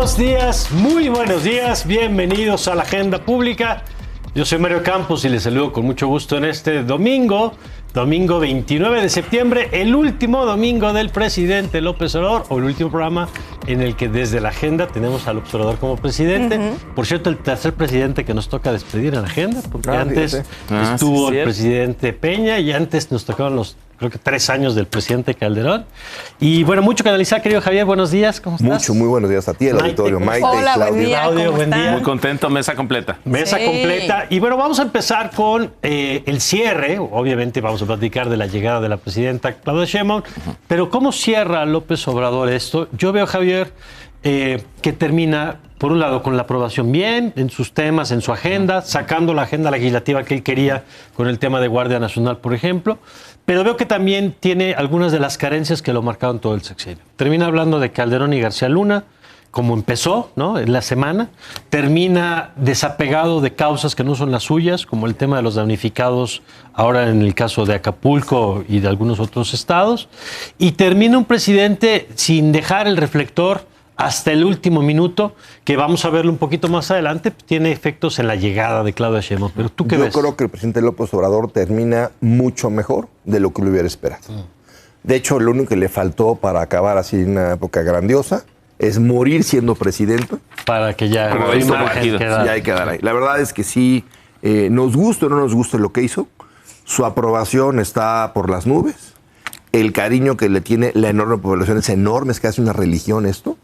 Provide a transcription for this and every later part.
buenos días, muy buenos días. Bienvenidos a la Agenda Pública. Yo soy Mario Campos y les saludo con mucho gusto en este domingo 29 de septiembre, el último domingo del presidente López Obrador, o el último programa en el que desde la Agenda tenemos al Obrador como presidente. Por cierto, el tercer presidente que nos toca despedir en la Agenda, porque antes estuvo el presidente Peña y antes nos tocaron creo que 3 años del presidente Calderón. Y bueno, mucho que analizar, querido Javier. Buenos días, ¿cómo estás? Muy buenos días a ti, el auditorio. Maite, hola, Claudio. buen día, Claudio, buen día. Muy contento, mesa completa. Mesa completa. Y bueno, vamos a empezar con el cierre. Obviamente vamos a platicar de la llegada de la presidenta Claudia Sheinbaum. Pero ¿cómo cierra López Obrador esto? Yo veo, Javier, que termina, por un lado, con la aprobación bien en sus temas, en su agenda, sacando la agenda legislativa que él quería con el tema de Guardia Nacional, por ejemplo. Pero veo que también tiene algunas de las carencias que lo marcaron todo el sexenio. Termina hablando de Calderón y García Luna, como empezó, ¿no?, en la semana. Termina desapegado de causas que no son las suyas, como el tema de los damnificados, ahora en el caso de Acapulco y de algunos otros estados. Y termina un presidente sin dejar el reflector hasta el último minuto, que vamos a verlo un poquito más adelante, tiene efectos en la llegada de Claudia Sheinbaum. Pero ¿tú qué ves? Yo creo que el presidente López Obrador termina mucho mejor de lo que lo hubiera esperado. De hecho, lo único que le faltó para acabar así en una época grandiosa es morir siendo presidente. Para que ya hay que dar ahí. La verdad es que sí, nos guste o no nos guste lo que hizo, su aprobación está por las nubes, el cariño que le tiene la enorme población es enorme, es casi una religión esto.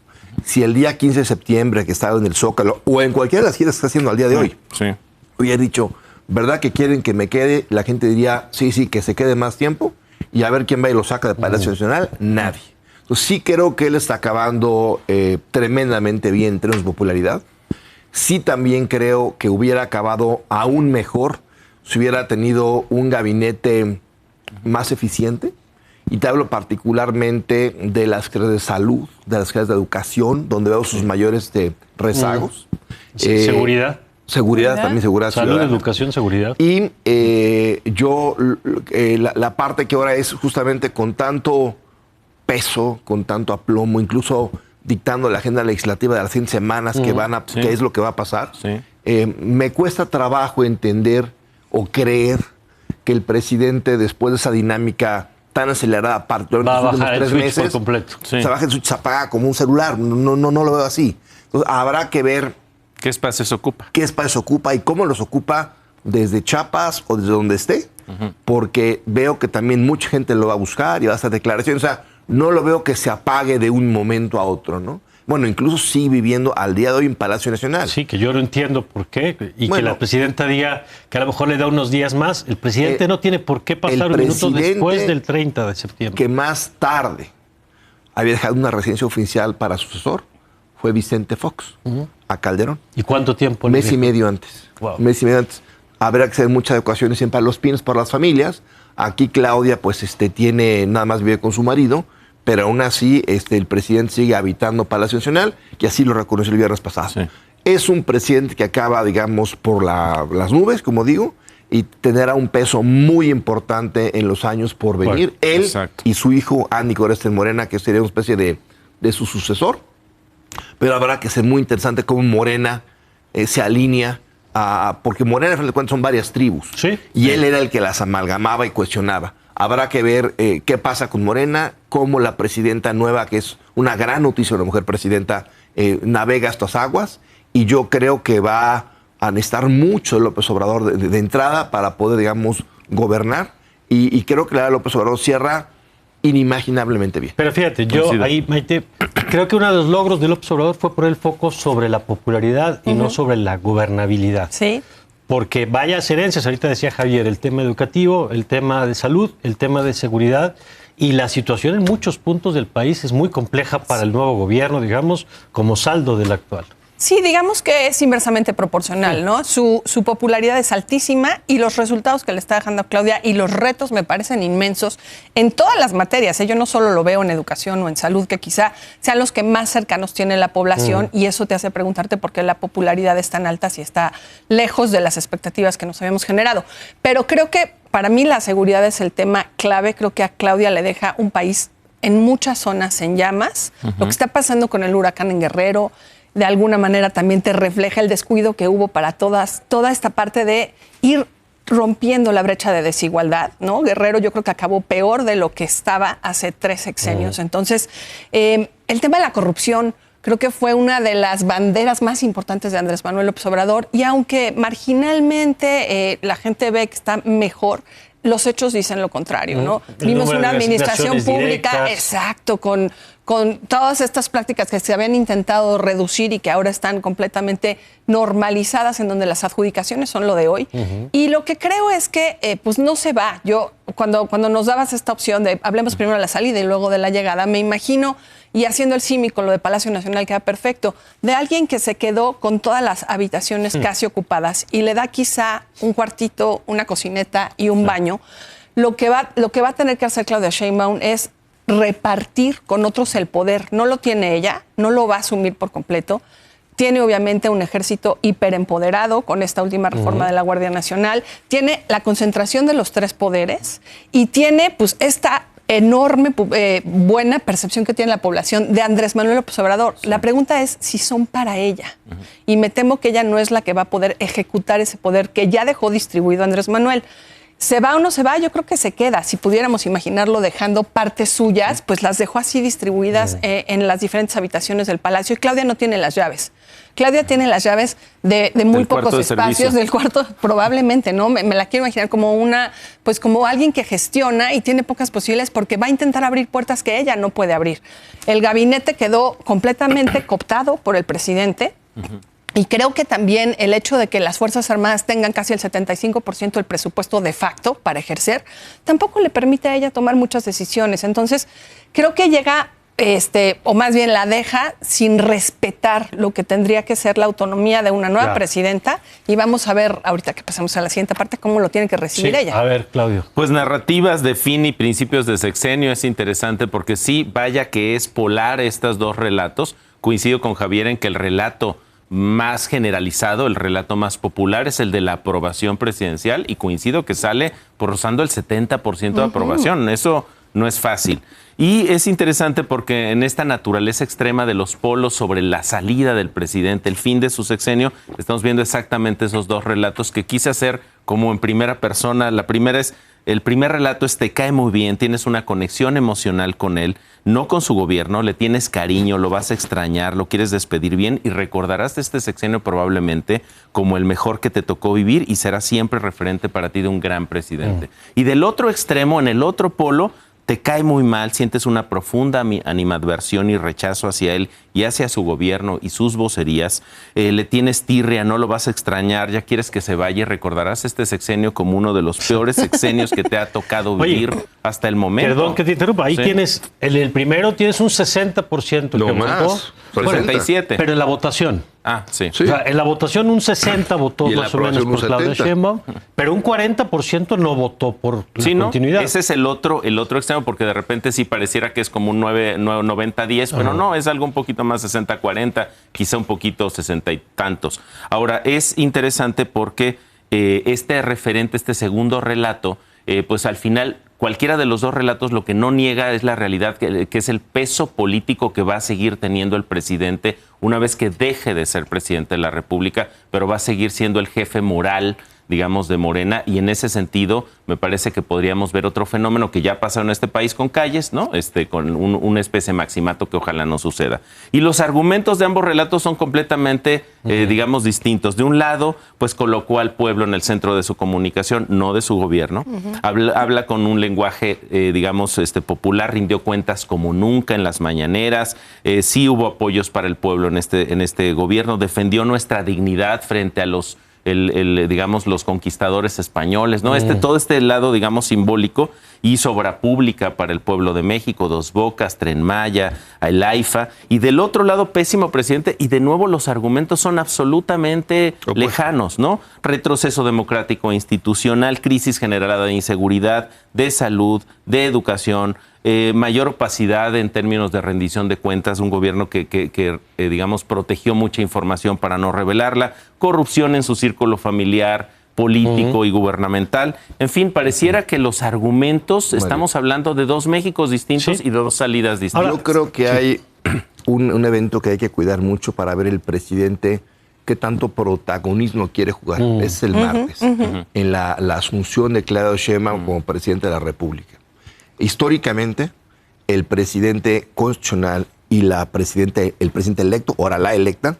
Si el día 15 de septiembre que estaba en el Zócalo o en cualquiera de las giras que está haciendo al día de hoy, hubiera dicho, ¿verdad que quieren que me quede? La gente diría, sí, que se quede más tiempo y a ver quién va y lo saca de Palacio Nacional. Nadie. Entonces sí creo que él está acabando tremendamente bien en términos de popularidad. Sí también creo que hubiera acabado aún mejor si hubiera tenido un gabinete más eficiente. Y te hablo particularmente de las secretarías de salud, de las secretarías de educación, donde veo sus mayores rezagos. Seguridad. Seguridad, también seguridad Salud, ciudadana. educación, seguridad. Y la parte que ahora es justamente con tanto peso, con tanto aplomo, incluso dictando la agenda legislativa de las 100 semanas que es lo que va a pasar, me cuesta trabajo entender o creer que el presidente, después de esa dinámica tan acelerada, va a bajar el switch por completo. Se baja el switch, se apaga como un celular. No lo veo así. Entonces, habrá que ver ¿qué espacios ocupa? ¿Qué espacios ocupa y cómo los ocupa desde Chiapas o desde donde esté? Porque veo que también mucha gente lo va a buscar y va a hacer declaraciones. O sea, no lo veo que se apague de un momento a otro, ¿no? Bueno, incluso sí viviendo al día de hoy en Palacio Nacional. Sí, que yo no entiendo por qué. Y que la presidenta diga que a lo mejor le da unos días más. El presidente no tiene por qué pasar un minuto después del 30 de septiembre. Que más tarde había dejado una residencia oficial para su sucesor fue Vicente Fox, a Calderón. ¿Y cuánto tiempo? Mes y medio antes. Wow. Mes y medio antes. Habrá que hacer muchas adecuaciones siempre a los Pinos por las familias. Aquí Claudia, pues, nada más vive con su marido. Pero aún así, el presidente sigue habitando Palacio Nacional, y así lo reconoció el viernes pasado. Sí. Es un presidente que acaba, digamos, por las nubes, como digo, y tendrá un peso muy importante en los años por venir. Bueno, él y su hijo, Andy Coresten Morena, que sería una especie de su sucesor. Pero habrá que ser muy interesante cómo Morena se alinea, porque Morena, al final de cuentas, son varias tribus. Sí. Y él era el que las amalgamaba y cuestionaba. Habrá que ver qué pasa con Morena, cómo la presidenta nueva, que es una gran noticia, una mujer presidenta, navega estas aguas. Y yo creo que va a necesitar mucho López Obrador de entrada para poder, digamos, gobernar. Y creo que la López Obrador cierra inimaginablemente bien. Pero fíjate, yo ahí, Maite, creo que uno de los logros de López Obrador fue poner el foco sobre la popularidad y no sobre la gobernabilidad. Sí. Porque varias herencias, ahorita decía Javier, el tema educativo, el tema de salud, el tema de seguridad, y la situación en muchos puntos del país es muy compleja para el nuevo gobierno, digamos, como saldo del actual. Sí, digamos que es inversamente proporcional, ¿no? Su popularidad es altísima y los resultados que le está dejando a Claudia y los retos me parecen inmensos en todas las materias. Yo no solo lo veo en educación o en salud, que quizá sean los que más cercanos tiene la población, y eso te hace preguntarte por qué la popularidad es tan alta si está lejos de las expectativas que nos habíamos generado. Pero creo que para mí la seguridad es el tema clave. Creo que a Claudia le deja un país en muchas zonas en llamas. Lo que está pasando con el huracán en Guerrero, de alguna manera también te refleja el descuido que hubo para toda esta parte de ir rompiendo la brecha de desigualdad, ¿no? Guerrero yo creo que acabó peor de lo que estaba hace 3 sexenios. Entonces, el tema de la corrupción creo que fue una de las banderas más importantes de Andrés Manuel López Obrador, y aunque marginalmente la gente ve que está mejor, los hechos dicen lo contrario, ¿no? Vimos una administración pública, directas. Exacto, con todas estas prácticas que se habían intentado reducir y que ahora están completamente normalizadas, en donde las adjudicaciones son lo de hoy. Y lo que creo es que pues no se va. Yo, cuando nos dabas esta opción de hablemos primero de la salida y luego de la llegada, me imagino, y haciendo el símil con lo de Palacio Nacional queda perfecto, de alguien que se quedó con todas las habitaciones casi ocupadas y le da quizá un cuartito, una cocineta y un baño. Lo que va a tener que hacer Claudia Sheinbaum es repartir con otros el poder. No lo tiene ella, no lo va a asumir por completo. Tiene obviamente un ejército hiperempoderado con esta última reforma de la Guardia Nacional. Tiene la concentración de los 3 poderes y tiene pues esta enorme buena percepción que tiene la población de Andrés Manuel López Obrador. La pregunta es si son para ella. Y me temo que ella no es la que va a poder ejecutar ese poder que ya dejó distribuido Andrés Manuel. ¿Se va o no se va? Yo creo que se queda. Si pudiéramos imaginarlo dejando partes suyas, pues las dejó así distribuidas en las diferentes habitaciones del palacio. Y Claudia no tiene las llaves. Claudia tiene las llaves de muy pocos espacios del cuarto, probablemente, ¿no? Me la quiero imaginar como como alguien que gestiona y tiene pocas posibilidades porque va a intentar abrir puertas que ella no puede abrir. El gabinete quedó completamente cooptado por el presidente. Y creo que también el hecho de que las Fuerzas Armadas tengan casi el 75% del presupuesto de facto para ejercer, tampoco le permite a ella tomar muchas decisiones. Entonces, creo que llega, o más bien la deja sin respetar lo que tendría que ser la autonomía de una nueva presidenta. Y vamos a ver, ahorita que pasamos a la siguiente parte, cómo lo tiene que recibir ella. A ver, Claudio. Pues narrativas de fin y principios de sexenio es interesante porque sí, vaya que es polar estos 2 relatos. Coincido con Javier en que el relato más generalizado, el relato más popular es el de la aprobación presidencial, y coincido que sale por rozando el 70% de aprobación. Eso no es fácil. Y es interesante porque en esta naturaleza extrema de los polos sobre la salida del presidente, el fin de su sexenio, estamos viendo exactamente esos 2 relatos que quise hacer como en primera persona. La primera es, el primer relato es: te cae muy bien, tienes una conexión emocional con él, no con su gobierno, le tienes cariño, lo vas a extrañar, lo quieres despedir bien y recordarás este sexenio probablemente como el mejor que te tocó vivir y será siempre referente para ti de un gran presidente. Y del otro extremo, en el otro polo, te cae muy mal, sientes una profunda animadversión y rechazo hacia él y hacia su gobierno y sus vocerías, le tienes tirria, no lo vas a extrañar, ya quieres que se vaya y recordarás este sexenio como uno de los peores sexenios que te ha tocado vivir hasta el momento. Perdón que te interrumpa, ahí tienes, en el primero tienes un 60% no que más. votó. 67. Pero en la votación. Ah, sí. O sea, en la votación un 60 votó más o menos por Claudia Sheinbaum, pero un 40% no votó por la continuidad. Ese es el otro extremo, porque de repente sí pareciera que es como un 90-10, pero no, es algo un poquito más 60-40, quizá un poquito 60 y tantos. Ahora, es interesante porque este referente, este segundo relato, pues al final cualquiera de los 2 relatos lo que no niega es la realidad, que es el peso político que va a seguir teniendo el presidente una vez que deje de ser presidente de la República, pero va a seguir siendo el jefe moral, digamos, de Morena, y en ese sentido me parece que podríamos ver otro fenómeno que ya pasó en este país con Calles, ¿no? Con una especie de maximato que ojalá no suceda. Y los argumentos de ambos relatos son completamente, digamos, distintos. De un lado, pues colocó al pueblo en el centro de su comunicación, no de su gobierno. Habla con un lenguaje, digamos, popular, rindió cuentas como nunca en las mañaneras. Sí hubo apoyos para el pueblo en este gobierno, defendió nuestra dignidad frente a los digamos, los conquistadores españoles, ¿no? Todo este lado, digamos, simbólico, hizo obra pública para el pueblo de México, Dos Bocas, Tren Maya, el AIFA, y del otro lado, pésimo presidente, y de nuevo los argumentos son absolutamente lejanos, ¿no? Retroceso democrático e institucional, crisis generada de inseguridad, de salud, de educación, mayor opacidad en términos de rendición de cuentas, un gobierno que digamos, protegió mucha información para no revelarla, corrupción en su círculo familiar, político y gubernamental. En fin, pareciera que los argumentos, estamos hablando de 2 Méxicos distintos y de 2 salidas distintas. Yo creo que hay un evento que hay que cuidar mucho para ver el presidente qué tanto protagonismo quiere jugar. Es el martes, en la asunción de Claudia Sheinbaum como presidente de la República. Históricamente, el presidente constitucional y el presidente electo, ahora la electa,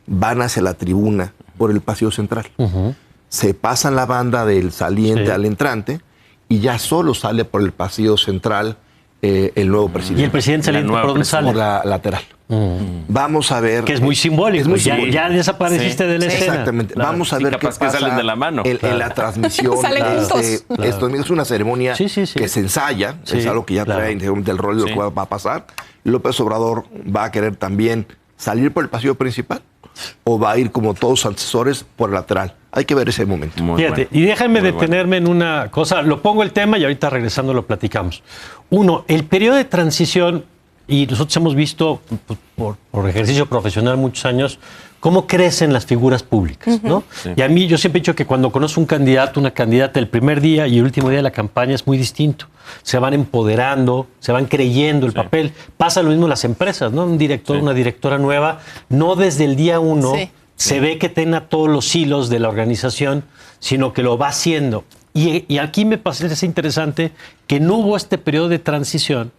van hacia la tribuna por el pasillo central. Se pasan la banda del saliente al entrante y ya solo sale por el pasillo central el nuevo presidente. ¿Y el presidente saliente por dónde sale? Por la lateral. Vamos a ver. Que es muy simbólico. Ya desapareciste de la escena. Exactamente. Claro. Vamos a ver qué pasa que salen de la mano. En la transmisión. Esto es una ceremonia que se ensaya. Es algo que ya trae del rol de lo que va a pasar. López Obrador va a querer también salir por el pasillo principal o va a ir como todos sus antecesores por el lateral. Hay que ver ese momento. Fíjate, y déjenme detenerme en una cosa. Lo pongo el tema y ahorita regresando lo platicamos. Uno, el periodo de transición, y nosotros hemos visto por ejercicio profesional muchos años cómo crecen las figuras públicas, ¿no? Sí. Y a mí yo siempre he dicho que cuando conozco un candidato, una candidata, el primer día y el último día de la campaña es muy distinto. Se van empoderando, se van creyendo el papel. Pasa lo mismo en las empresas, ¿no? Un director, una directora nueva, no desde el día uno se ve que tenga todos los hilos de la organización, sino que lo va haciendo. Y aquí me parece interesante que no hubo este periodo de transición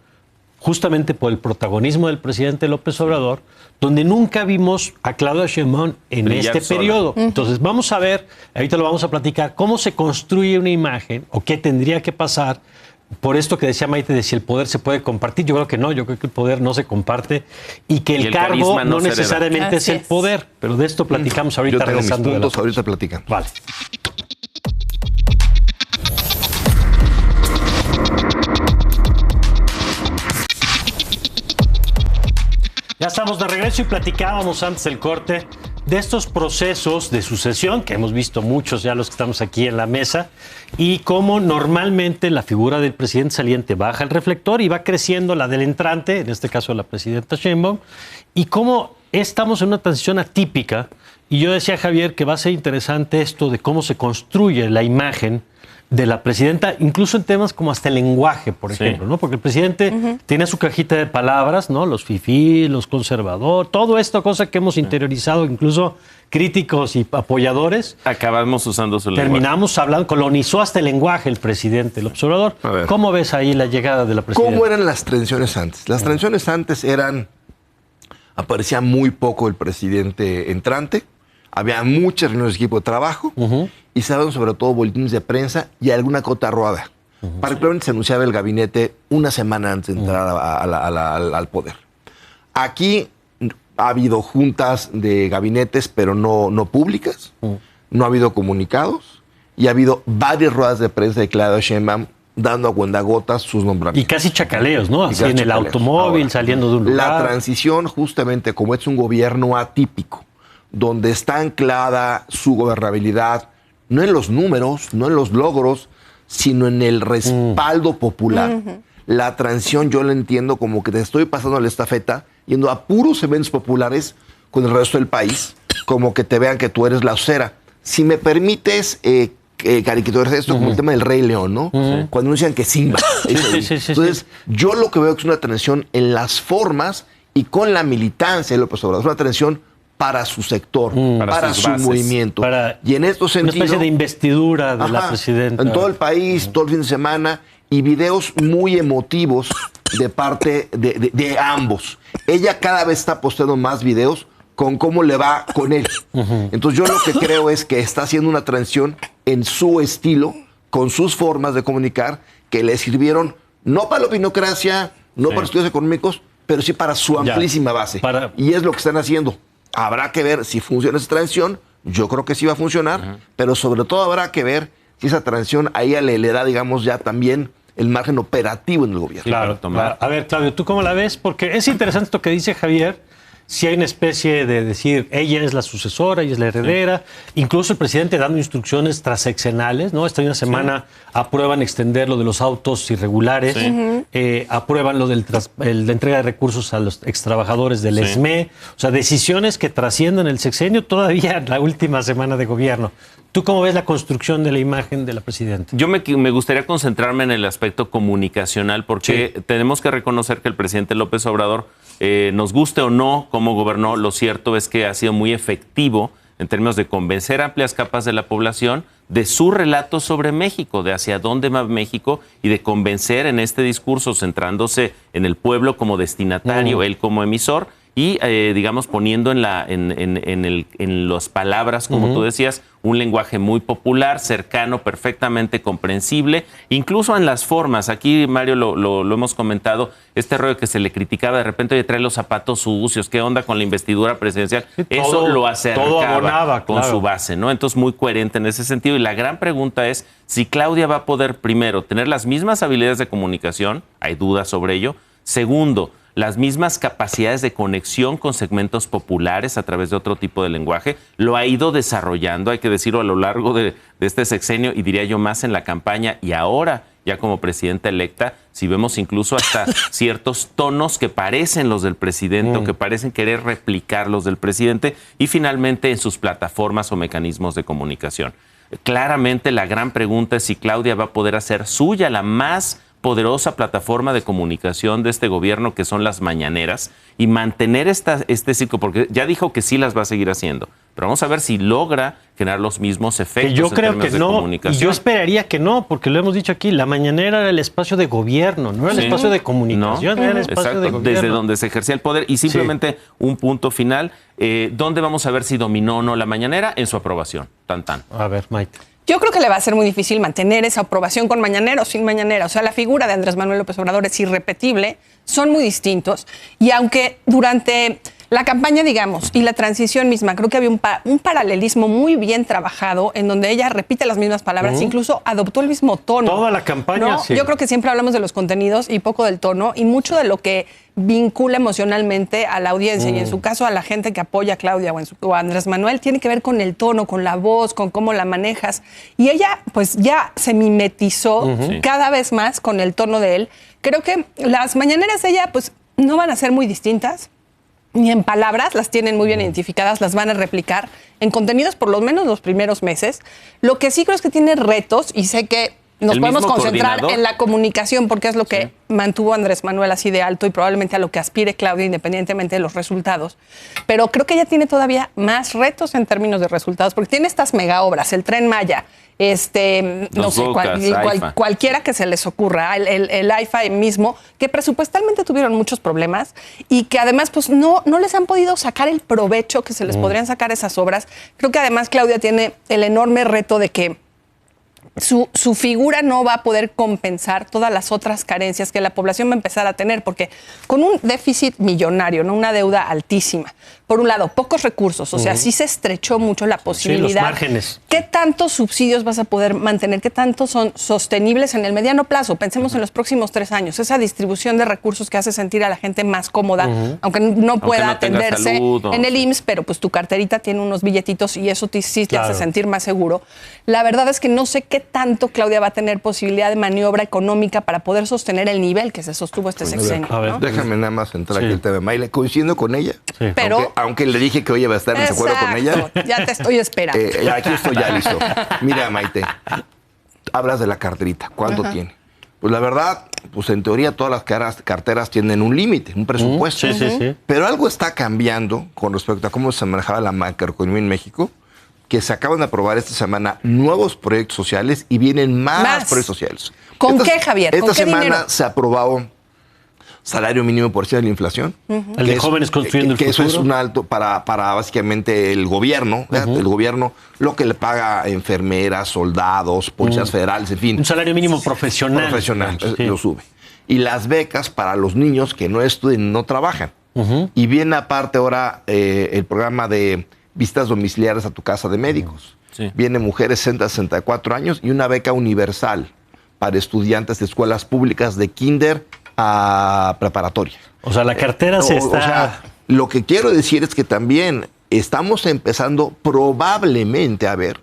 justamente por el protagonismo del presidente López Obrador, donde nunca vimos a Claudia Sheinbaum en este periodo. Entonces vamos a ver, ahorita lo vamos a platicar, cómo se construye una imagen o qué tendría que pasar por esto que decía Maite de si el poder se puede compartir. Yo creo que no, yo creo que el poder no se comparte y que el cargo no necesariamente es el poder, pero de esto platicamos ahorita. Yo tengo regresando mis puntos, ahorita platicamos. Vale. Ya estamos de regreso y platicábamos antes del corte de estos procesos de sucesión, que hemos visto muchos ya los que estamos aquí en la mesa, y cómo normalmente la figura del presidente saliente baja el reflector y va creciendo la del entrante, en este caso la presidenta Sheinbaum, y cómo estamos en una transición atípica. Y yo decía, Javier, que va a ser interesante esto de cómo se construye la imagen de la presidenta, incluso en temas como hasta el lenguaje, por ejemplo, ¿no? Porque el presidente tiene su cajita de palabras, ¿no? Los fifí, los conservadores, todo esto, cosa que hemos interiorizado, incluso críticos y apoyadores. Acabamos usando su lenguaje. Terminamos hablando, colonizó hasta el lenguaje el presidente, el observador. ¿Cómo ves ahí la llegada de la presidenta? ¿Cómo eran las transiciones antes? Las transiciones antes aparecía muy poco el presidente entrante, había muchas reuniones de equipo de trabajo y se daban sobre todo boletines de prensa y alguna cota rueda. Particularmente se anunciaba el gabinete una semana antes de entrar al poder. Aquí ha habido juntas de gabinetes, pero no públicas, no ha habido comunicados y ha habido varias ruedas de prensa de Claudia Sheinbaum dando a cuentagotas sus nombramientos. Y casi chacaleos, ¿no? Así en el automóvil, ahora, saliendo de un lugar. La transición, justamente como es un gobierno atípico, donde está anclada su gobernabilidad, no en los números, no en los logros, sino en el respaldo popular. La transición yo la entiendo como que te estoy pasando la estafeta, yendo a puros eventos populares con el resto del país, como que te vean que tú eres la vocera. Si me permites caricaturizar esto como el tema del Rey León, ¿no? Cuando anuncian que Simba. Entonces, yo lo que veo es una transición en las formas y con la militancia de López Obrador. Es una transición para su sector, para su movimiento. Y en estos sentidos... Una especie de investidura de la presidenta. En todo el país, todo el fin de semana, y videos muy emotivos de parte de ambos. Ella cada vez está posteando más videos con cómo le va con él. Entonces yo lo que creo es que está haciendo una transición en su estilo, con sus formas de comunicar, que le sirvieron no para la opinocracia, no para estudios económicos, pero sí para su amplísima base. Y es lo que están haciendo. Habrá que ver si funciona esa transición. Yo creo que sí va a funcionar, pero sobre todo habrá que ver si esa transición a ella le da, digamos, ya también el margen operativo en el gobierno. Claro. A ver, Claudio, ¿tú cómo la ves? Porque es interesante esto que dice Javier. Si hay una especie de decir, ella es la sucesora, ella es la heredera, incluso el presidente dando instrucciones transeccionales, ¿no? Esta misma semana aprueban extender lo de los autos irregulares, aprueban lo de la entrega de recursos a los extrabajadores del SME, o sea, decisiones que trascienden el sexenio todavía en la última semana de gobierno. ¿Tú cómo ves la construcción de la imagen de la presidenta? Yo me gustaría concentrarme en el aspecto comunicacional porque tenemos que reconocer que el presidente López Obrador, nos guste o no cómo gobernó, lo cierto es que ha sido muy efectivo en términos de convencer a amplias capas de la población de su relato sobre México, de hacia dónde va México y de convencer en este discurso centrándose en el pueblo como destinatario, él como emisor y, digamos, poniendo en las palabras, como tú decías, un lenguaje muy popular, cercano, perfectamente comprensible, incluso en las formas. Aquí, Mario, lo hemos comentado, este rollo que se le criticaba, de repente oye, trae los zapatos sucios, ¿qué onda con la investidura presidencial? Sí, eso lo acercaba con su base, ¿no? Entonces, muy coherente en ese sentido. Y la gran pregunta es si Claudia va a poder, primero, tener las mismas habilidades de comunicación, hay dudas sobre ello. Segundo, las mismas capacidades de conexión con segmentos populares a través de otro tipo de lenguaje. Lo ha ido desarrollando, hay que decirlo, a lo largo de este sexenio y diría yo más en la campaña y ahora ya como presidenta electa, si vemos incluso hasta ciertos tonos que parecen los del presidente o que parecen querer replicar los del presidente y finalmente en sus plataformas o mecanismos de comunicación. Claramente la gran pregunta es si Claudia va a poder hacer suya la más poderosa plataforma de comunicación de este gobierno que son las mañaneras y mantener este ciclo, porque ya dijo que sí las va a seguir haciendo, pero vamos a ver si logra generar los mismos efectos. Que yo creo que no, comunicación. y yo esperaría que no, porque lo hemos dicho aquí, la mañanera era el espacio de gobierno, no era el espacio de comunicación, era el espacio de gobierno. Desde donde se ejercía el poder. Y simplemente un punto final, ¿dónde vamos a ver si dominó o no la mañanera? En su aprobación, tan. A ver, Maite. Yo creo que le va a ser muy difícil mantener esa aprobación con mañanera o sin mañanera. O sea, la figura de Andrés Manuel López Obrador es irrepetible, son muy distintos. Y aunque durante la campaña, digamos, y la transición misma, creo que había un paralelismo muy bien trabajado en donde ella repite las mismas palabras, incluso adoptó el mismo tono. Toda la campaña, ¿no? sí. Yo creo que siempre hablamos de los contenidos y poco del tono y mucho de lo que vincula emocionalmente a la audiencia y en su caso a la gente que apoya a Claudia o a Andrés Manuel tiene que ver con el tono, con la voz, con cómo la manejas y ella pues ya se mimetizó cada vez más con el tono de él. Creo que las mañaneras de ella pues no van a ser muy distintas ni en palabras, las tienen muy bien identificadas, las van a replicar en contenidos por lo menos los primeros meses. Lo que sí creo es que tiene retos y sé que nos podemos concentrar en la comunicación porque es lo que mantuvo Andrés Manuel así de alto y probablemente a lo que aspire Claudia independientemente de los resultados. Pero creo que ella tiene todavía más retos en términos de resultados porque tiene estas mega obras, el Tren Maya, no sé, cualquiera que se les ocurra, el AIFA mismo, que presupuestalmente tuvieron muchos problemas y que además pues no les han podido sacar el provecho que se les podrían sacar esas obras. Creo que además Claudia tiene el enorme reto de que su figura no va a poder compensar todas las otras carencias que la población va a empezar a tener, porque con un déficit millonario, ¿no? Una deuda altísima. Por un lado, pocos recursos, o sea, sí se estrechó mucho la posibilidad. Sí, los márgenes. ¿Qué tantos subsidios vas a poder mantener? ¿Qué tantos son sostenibles en el mediano plazo? Pensemos en los próximos 3 años. Esa distribución de recursos que hace sentir a la gente más cómoda, aunque no pueda atenderse en el IMSS, pero pues tu carterita tiene unos billetitos y eso sí te hace sentir más seguro. La verdad es que no sé qué tanto Claudia va a tener posibilidad de maniobra económica para poder sostener el nivel que se sostuvo este sexenio. A ver, ¿no? Déjame nada más entrar aquí el tema de Maile. Coincido con ella. Sí. Pero aunque le dije que hoy iba a estar en desacuerdo con ella. Ya te estoy esperando. Aquí estoy ya listo. Mira, Maite, hablas de la carterita. ¿Cuánto tiene? Pues la verdad, pues en teoría todas las carteras tienen un límite, un presupuesto. Sí. Pero algo está cambiando con respecto a cómo se manejaba la macroeconomía en México, que se acaban de aprobar esta semana nuevos proyectos sociales y vienen más proyectos sociales. ¿Con qué, Javier? Esta ¿Con qué semana dinero? se aprobó salario mínimo por encima de la inflación. El de jóvenes construyendo el futuro. Eso es un alto para básicamente el gobierno. El gobierno, lo que le paga a enfermeras, soldados, policías federales, en fin. Un salario mínimo profesional. Lo sube. Y las becas para los niños que no estudian, no trabajan. Y viene aparte ahora el programa de visitas domiciliares a tu casa de médicos. Vienen mujeres 60-64 años y una beca universal para estudiantes de escuelas públicas de kinder a preparatoria. O sea, la cartera se está... O sea, lo que quiero decir es que también estamos empezando probablemente a ver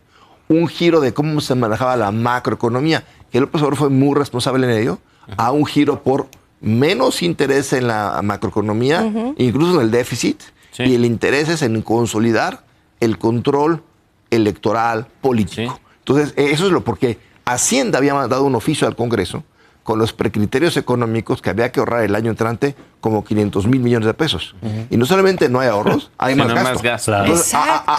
un giro de cómo se manejaba la macroeconomía, que López Obrador fue muy responsable en ello, a un giro por menos interés en la macroeconomía, incluso en el déficit, y el interés es en consolidar el control electoral, político. Sí. Entonces, eso es lo porque Hacienda había mandado un oficio al Congreso con los precriterios económicos que había que ahorrar el año entrante como 500,000 millones de pesos. Y no solamente no hay ahorros, hay más gasto. Claro. Entonces,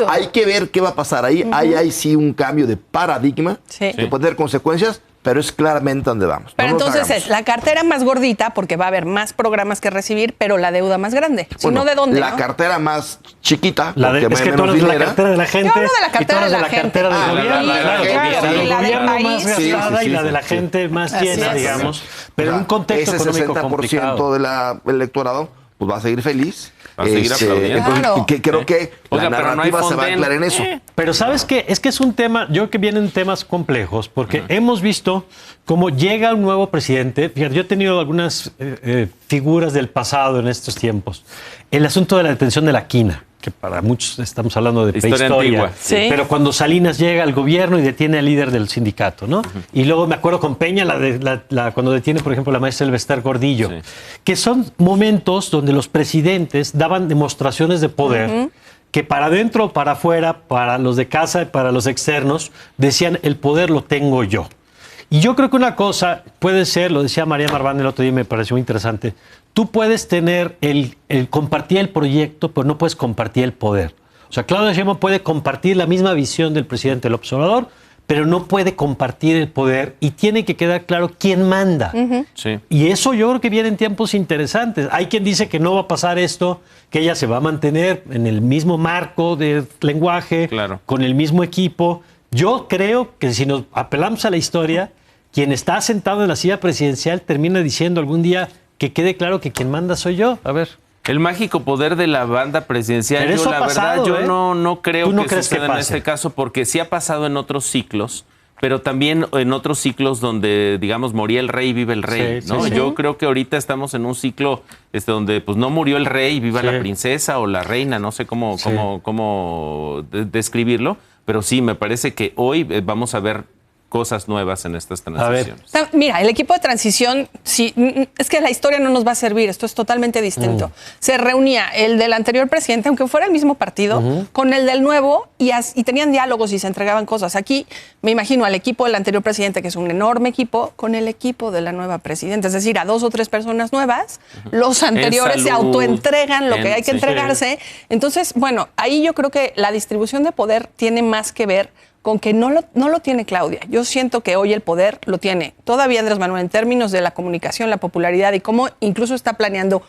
hay que ver qué va a pasar ahí. Hay sí un cambio de paradigma que puede tener consecuencias, pero es claramente donde vamos. Pero entonces es la cartera más gordita porque va a haber más programas que recibir, pero la deuda más grande. Si no, ¿de dónde? La cartera más chiquita, es que tú hablas de la cartera de la gente. Yo hablo de la cartera de la gente. La del gobierno más gastada y la de la sí. gente más llena, digamos. Pero en un contexto económico complicado. Ese 60% del electorado pues va a seguir feliz. Va a seguir aplaudiendo. Entonces, creo que la narrativa se va a aclarar en eso. Pero ¿sabes qué? Es que es un tema, yo creo que vienen temas complejos, porque hemos visto cómo llega un nuevo presidente. Fíjate, yo he tenido algunas figuras del pasado en estos tiempos. El asunto de la detención de la quina, que para muchos estamos hablando de prehistoria. Sí. Pero cuando Salinas llega al gobierno y detiene al líder del sindicato, ¿no? Y luego me acuerdo con Peña, cuando detiene, por ejemplo, la maestra Elvester Gordillo, que son momentos donde los presidentes daban demostraciones de poder, que para adentro o para afuera, para los de casa y para los externos, decían, el poder lo tengo yo. Y yo creo que una cosa puede ser, lo decía María Marván el otro día y me pareció muy interesante, tú puedes tener el compartir el proyecto, pero no puedes compartir el poder. O sea, Claudia Sheinbaum puede compartir la misma visión del presidente López Obrador, pero no puede compartir el poder y tiene que quedar claro quién manda. Sí. Y eso yo creo que viene en tiempos interesantes. Hay quien dice que no va a pasar esto, que ella se va a mantener en el mismo marco de lenguaje, con el mismo equipo. Yo creo que si nos apelamos a la historia, quien está sentado en la silla presidencial termina diciendo algún día que quede claro que quien manda soy yo. A ver. El mágico poder de la banda presidencial, pero eso la pasado, verdad, yo no creo que suceda en este caso, porque sí ha pasado en otros ciclos, pero también en otros ciclos donde, digamos, moría el rey, vive el rey, ¿no? sí. Yo creo que ahorita estamos en un ciclo donde pues no murió el rey, viva la princesa o la reina, no sé cómo describirlo, pero sí, me parece que hoy vamos a ver cosas nuevas en estas transiciones. Mira, el equipo de transición, sí, es que la historia no nos va a servir, esto es totalmente distinto. Se reunía el del anterior presidente, aunque fuera el mismo partido, con el del nuevo y tenían diálogos y se entregaban cosas. Aquí me imagino al equipo del anterior presidente, que es un enorme equipo, con el equipo de la nueva presidenta, es decir, a 2 o 3 personas nuevas, los anteriores se autoentregan lo que hay que entregarse. Entonces, bueno, ahí yo creo que la distribución de poder tiene más que ver con que no lo tiene Claudia. Yo siento que hoy el poder lo tiene todavía Andrés Manuel en términos de la comunicación, la popularidad y cómo incluso está planeando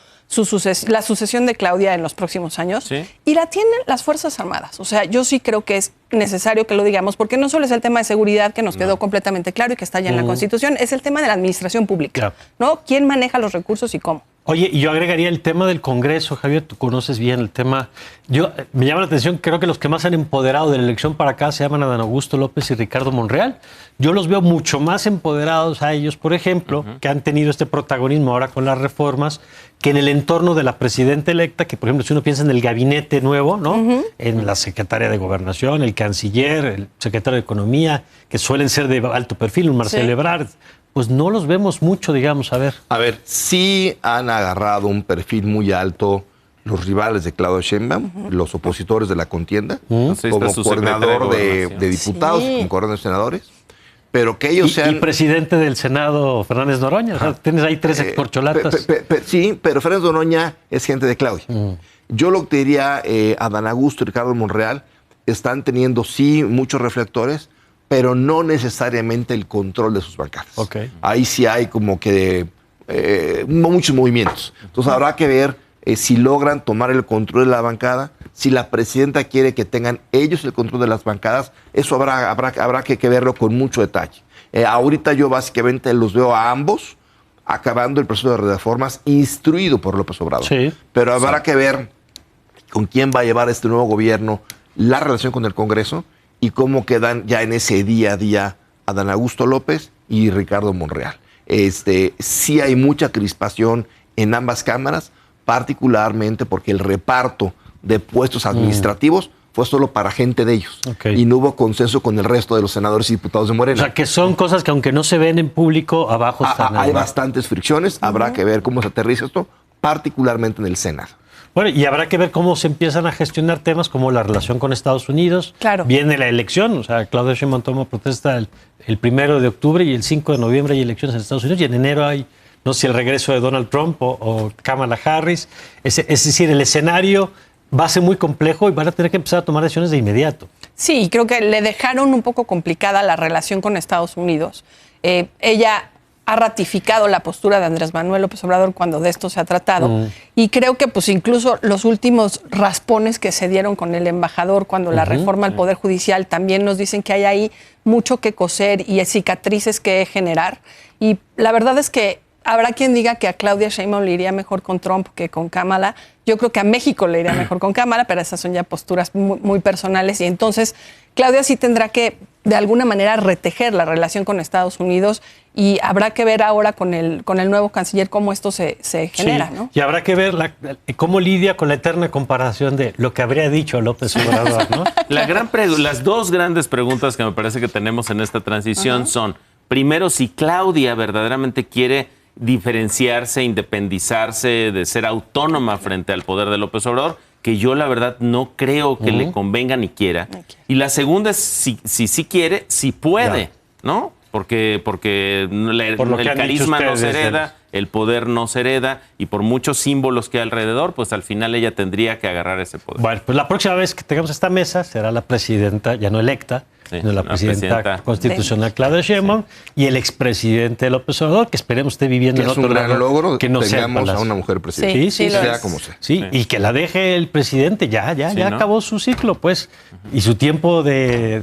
la sucesión de Claudia en los próximos años. ¿Sí? Y la tienen las Fuerzas Armadas. O sea, yo sí creo que es necesario que lo digamos, porque no solo es el tema de seguridad que nos quedó completamente claro y que está ya en la Constitución, es el tema de la administración pública, ¿no? ¿Quién maneja los recursos y cómo? Oye, y yo agregaría el tema del Congreso, Javier, tú conoces bien el tema. Me llama la atención, creo que los que más han empoderado de la elección para acá se llaman Adán Augusto López y Ricardo Monreal. Yo los veo mucho más empoderados a ellos, por ejemplo, que han tenido este protagonismo ahora con las reformas, que en el entorno de la presidenta electa, que por ejemplo, si uno piensa en el gabinete nuevo, ¿no? En la secretaria de Gobernación, el canciller, el secretario de Economía, que suelen ser de alto perfil, un Marcelo Ebrard, pues no los vemos mucho, digamos, a ver. A ver, sí han agarrado un perfil muy alto los rivales de Claudia Sheinbaum, los opositores de la contienda, como coordinador de diputados, como coordinador de senadores, pero que ellos sean... Y presidente del Senado, Fernández Noroña, o sea, tienes ahí 3 corcholatas. Sí, pero Fernández Noroña es gente de Claudia. Yo lo que diría, Adán Augusto y Ricardo Monreal están teniendo, sí, muchos reflectores, pero no necesariamente el control de sus bancadas. Ahí sí hay como que muchos movimientos. Entonces habrá que ver si logran tomar el control de la bancada, si la presidenta quiere que tengan ellos el control de las bancadas, eso habrá que verlo con mucho detalle. Ahorita yo básicamente los veo a ambos acabando el proceso de reformas instruido por López Obrador. Pero habrá que ver con quién va a llevar este nuevo gobierno la relación con el Congreso y cómo quedan ya en ese día a día Adán Augusto López y Ricardo Monreal. Sí hay mucha crispación en ambas cámaras, particularmente porque el reparto de puestos administrativos fue solo para gente de ellos. Y no hubo consenso con el resto de los senadores y diputados de Morena. O sea, que son cosas que aunque no se ven en público, abajo están. Hay bastantes fricciones, habrá que ver cómo se aterriza esto, particularmente en el Senado. Bueno, y habrá que ver cómo se empiezan a gestionar temas como la relación con Estados Unidos. Claro. Viene la elección, o sea, Claudia Sheinbaum toma protesta el 1 de octubre y el 5 de noviembre hay elecciones en Estados Unidos y en enero hay, no sé si el regreso de Donald Trump o Kamala Harris. Es decir, el escenario va a ser muy complejo y van a tener que empezar a tomar decisiones de inmediato. Sí, creo que le dejaron un poco complicada la relación con Estados Unidos. Ella ha ratificado la postura de Andrés Manuel López Obrador cuando de esto se ha tratado. Y creo que pues incluso los últimos raspones que se dieron con el embajador cuando la reforma al Poder Judicial también nos dicen que hay ahí mucho que coser y cicatrices que generar. Y la verdad es que habrá quien diga que a Claudia Sheinbaum le iría mejor con Trump que con Kamala. Yo creo que a México le iría mejor con Kamala, pero esas son ya posturas muy, muy personales. Y entonces Claudia sí tendrá que, de alguna manera, retejer la relación con Estados Unidos y habrá que ver ahora con el nuevo canciller cómo esto se genera, ¿no? Y habrá que ver cómo lidia con la eterna comparación de lo que habría dicho López Obrador, ¿no? Las dos grandes preguntas que me parece que tenemos en esta transición son, primero, si Claudia verdaderamente quiere diferenciarse, independizarse, de ser autónoma frente al poder de López Obrador, que yo la verdad no creo que le convenga ni quiera. Y la segunda es si quiere, si puede, ¿no? Porque el carisma no se hereda, el poder no se hereda, y por muchos símbolos que hay alrededor, pues al final ella tendría que agarrar ese poder. Bueno, pues la próxima vez que tengamos esta mesa será la presidenta, ya no electa, sino la presidenta constitucional Claudia Sheinbaum y el expresidente López Obrador, que esperemos esté viviendo en otro gran logro que no tengamos a una mujer presidenta. Sí, sea como sea. Sí, y que la deje el presidente, ya ¿no? Acabó su ciclo, pues, y su tiempo de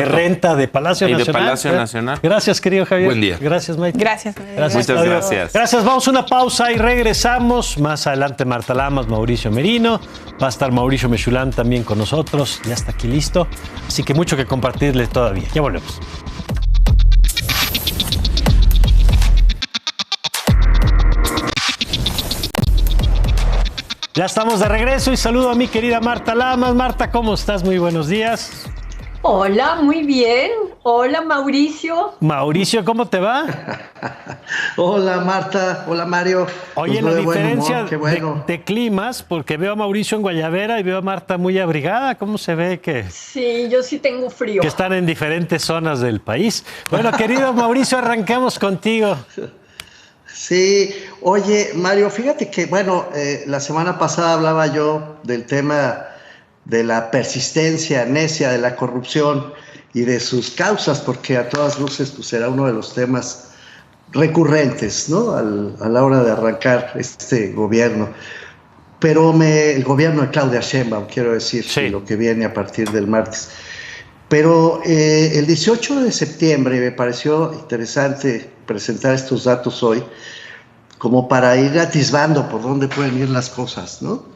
renta de Palacio Nacional. De Palacio Nacional. Gracias, querido Javier. Buen día. Gracias, Maite. Gracias. Muchas gracias. Gracias, vamos a una pausa y regresamos. Más adelante Marta Lamas, Mauricio Merino. Va a estar Mauricio Mechulán también con nosotros. Ya está aquí listo. Así que mucho que compartirles todavía. Ya volvemos. Ya estamos de regreso y saludo a mi querida Marta Lamas. Marta, ¿cómo estás? Muy buenos días. Hola, muy bien. Hola, Mauricio. Mauricio, ¿cómo te va? Hola, Marta. Hola, Mario. Oye, la diferencia de climas, porque veo a Mauricio en Guayabera y veo a Marta muy abrigada. ¿Cómo se ve que...? Sí, yo sí tengo frío. Que están en diferentes zonas del país. Bueno, querido Mauricio, arranquemos contigo. Sí. Oye, Mario, fíjate que, la semana pasada hablaba yo del tema de la persistencia necia de la corrupción y de sus causas, porque a todas luces pues será uno de los temas recurrentes, ¿no? A la hora de arrancar este gobierno. Pero el gobierno de Claudia Sheinbaum, quiero decir, sí, lo que viene a partir del martes. Pero el 18 de septiembre me pareció interesante presentar estos datos hoy, como para ir atisbando por dónde pueden ir las cosas, ¿no?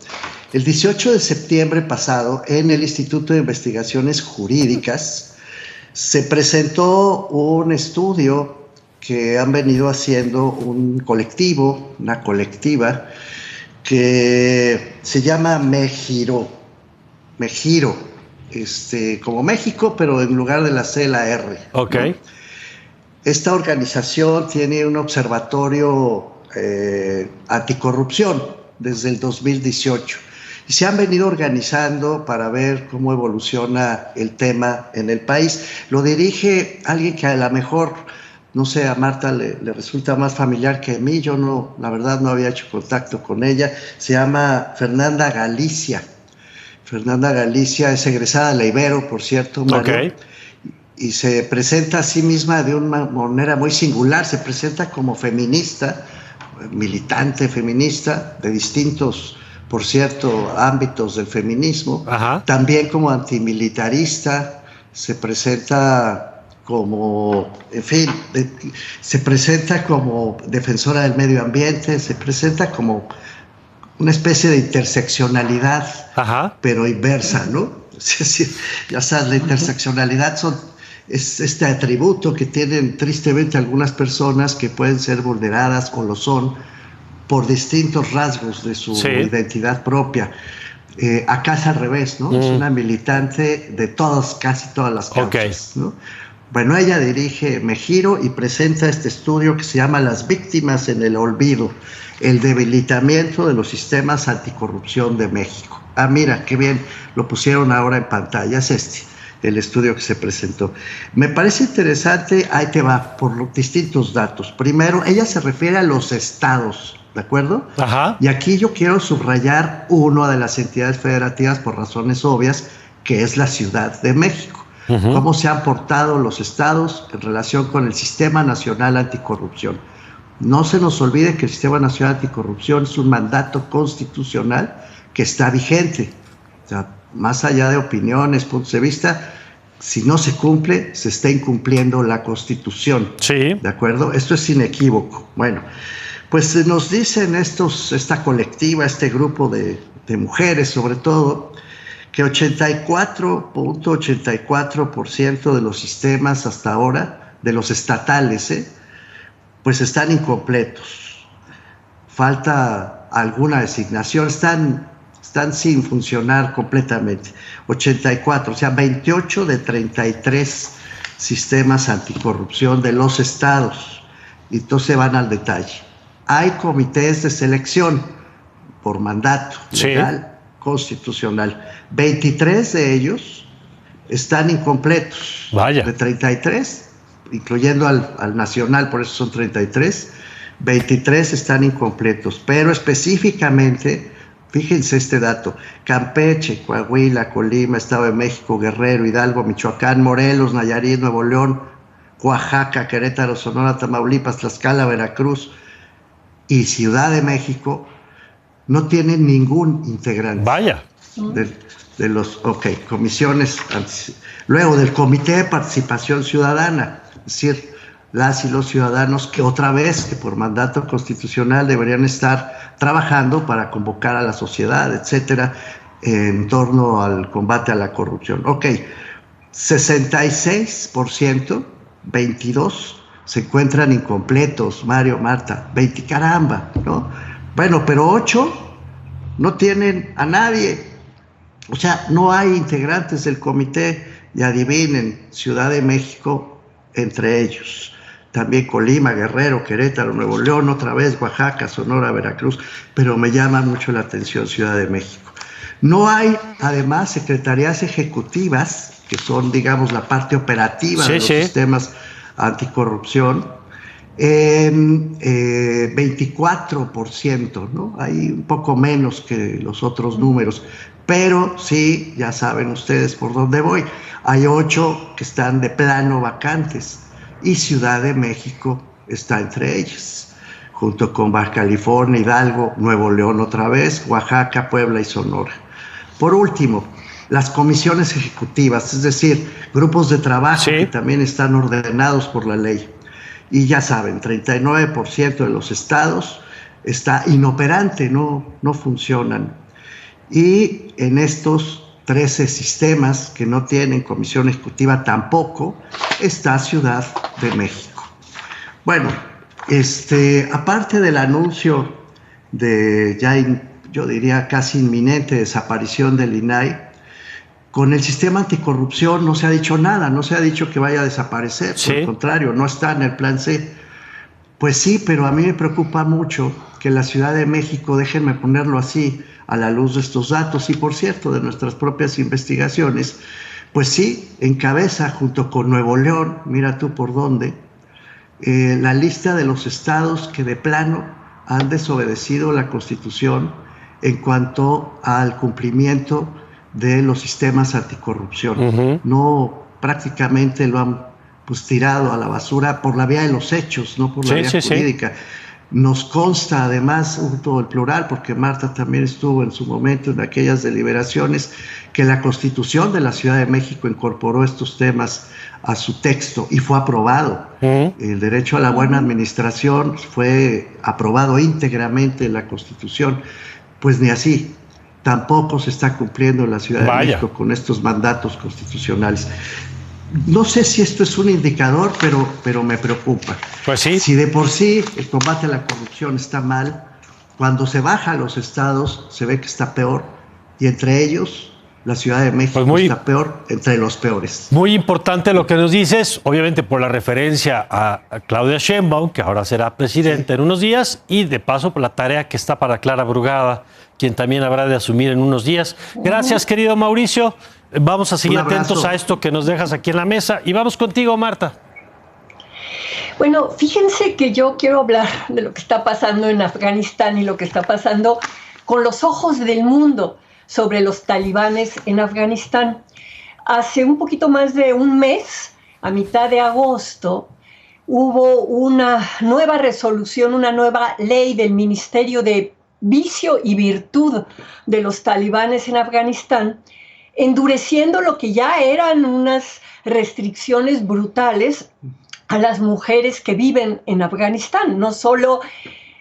El 18 de septiembre pasado, en el Instituto de Investigaciones Jurídicas, se presentó un estudio que han venido haciendo un colectivo, una colectiva, que se llama Mejiro, como México, pero en lugar de la C, la R. Ok. ¿no? Esta organización tiene un observatorio anticorrupción desde el 2018. Y se han venido organizando para ver cómo evoluciona el tema en el país. Lo dirige alguien que a lo mejor, no sé, a Marta le resulta más familiar que a mí. Yo no, la verdad no había hecho contacto con ella. Se llama Fernanda Galicia. Fernanda Galicia es egresada de la Ibero, por cierto, Mario. Okay. Y se presenta a sí misma de una manera muy singular. Se presenta como feminista, militante feminista de distintos, por cierto, ámbitos del feminismo. Ajá. También como antimilitarista, se presenta como, en fin, se presenta como defensora del medio ambiente, se presenta como una especie de interseccionalidad, ajá, pero inversa, ¿no? Es decir, ya sabes, la interseccionalidad es este atributo que tienen tristemente algunas personas que pueden ser vulneradas o lo son por distintos rasgos de su identidad propia. Acá es al revés, ¿no? Es una militante de casi todas las causas, ¿no? Bueno, ella dirige Mejiro y presenta este estudio que se llama Las víctimas en el olvido, el debilitamiento de los sistemas anticorrupción de México. Ah, mira, qué bien, lo pusieron ahora en pantalla, es el estudio que se presentó. Me parece interesante, ahí te va, por los distintos datos. Primero, ella se refiere a los estados, ¿de acuerdo? Ajá. Y aquí yo quiero subrayar una de las entidades federativas por razones obvias, que es la Ciudad de México. Cómo se han portado los estados en relación con el Sistema Nacional Anticorrupción. No se nos olvide que el Sistema Nacional Anticorrupción es un mandato constitucional que está vigente. O sea, más allá de opiniones, puntos de vista, si no se cumple, se está incumpliendo la Constitución. Sí. ¿De acuerdo? Esto es inequívoco. Bueno, pues nos dicen esta colectiva, este grupo de mujeres sobre todo, que 84.84% de los sistemas hasta ahora, de los estatales, pues están incompletos. Falta alguna designación, están sin funcionar completamente. 84, o sea, 28 de 33 sistemas anticorrupción de los estados. Y entonces van al detalle. Hay comités de selección por mandato legal, constitucional. 23 de ellos están incompletos. Vaya. De 33, incluyendo al nacional, por eso son 33, 23 están incompletos. Pero específicamente, fíjense este dato, Campeche, Coahuila, Colima, Estado de México, Guerrero, Hidalgo, Michoacán, Morelos, Nayarit, Nuevo León, Oaxaca, Querétaro, Sonora, Tamaulipas, Tlaxcala, Veracruz y Ciudad de México no tienen ningún integrante. Vaya. De los, comisiones, luego del Comité de Participación Ciudadana, es decir, las y los ciudadanos que otra vez, que por mandato constitucional deberían estar trabajando para convocar a la sociedad, etcétera, en torno al combate a la corrupción. 66%, 22 se encuentran incompletos, Mario, Marta, 20, caramba, ¿no? Bueno, pero 8 no tienen a nadie. O sea, no hay integrantes del comité. Y adivinen, Ciudad de México entre ellos. También Colima, Guerrero, Querétaro, Nuevo León, otra vez Oaxaca, Sonora, Veracruz. Pero me llama mucho la atención Ciudad de México. No hay, además, secretarías ejecutivas, que son, digamos, la parte operativa de los sistemas anticorrupción. 24%, ¿no? Hay un poco menos que los otros números, pero sí, ya saben ustedes por dónde voy. Hay 8 que están de plano vacantes y Ciudad de México está entre ellas, junto con Baja California, Hidalgo, Nuevo León otra vez, Oaxaca, Puebla y Sonora. Por último, las comisiones ejecutivas, es decir, grupos de trabajo que también están ordenados por la ley. Y ya saben, 39% de los estados está inoperante, no funcionan. Y en estos 13 sistemas que no tienen comisión ejecutiva tampoco está Ciudad de México. Bueno, aparte del anuncio de yo diría casi inminente desaparición del INAI, con el sistema anticorrupción no se ha dicho nada, no se ha dicho que vaya a desaparecer, por el contrario, no está en el plan C. Pues sí, pero a mí me preocupa mucho que la Ciudad de México, déjenme ponerlo así, a la luz de estos datos y por cierto de nuestras propias investigaciones, pues sí, encabeza junto con Nuevo León, mira tú por dónde, la lista de los estados que de plano han desobedecido la Constitución en cuanto al cumplimiento de los sistemas anticorrupción. No, prácticamente lo han tirado a la basura por la vía de los hechos, no por la vía jurídica. Nos consta además, todo el plural, porque Marta también estuvo en su momento en aquellas deliberaciones, que la Constitución de la Ciudad de México incorporó estos temas a su texto y fue aprobado. El derecho a la buena administración fue aprobado íntegramente en la Constitución. Pues ni así. Tampoco se está cumpliendo en la Ciudad de México con estos mandatos constitucionales. No sé si esto es un indicador, pero me preocupa. Pues sí. Si de por sí el combate a la corrupción está mal, cuando se baja a los estados se ve que está peor. Y entre ellos la Ciudad de México Pues está peor, entre los peores. Muy importante lo que nos dices, obviamente por la referencia a Claudia Sheinbaum, que ahora será presidenta en unos días, y de paso por la tarea que está para Clara Brugada, quien también habrá de asumir en unos días. Gracias, querido Mauricio. Vamos a seguir atentos a esto que nos dejas aquí en la mesa. Y vamos contigo, Marta. Bueno, fíjense que yo quiero hablar de lo que está pasando en Afganistán y lo que está pasando con los ojos del mundo sobre los talibanes en Afganistán. Hace un poquito más de un mes, a mitad de agosto, hubo una nueva resolución, una nueva ley del Ministerio de Vicio y Virtud de los talibanes en Afganistán, endureciendo lo que ya eran unas restricciones brutales a las mujeres que viven en Afganistán, no solo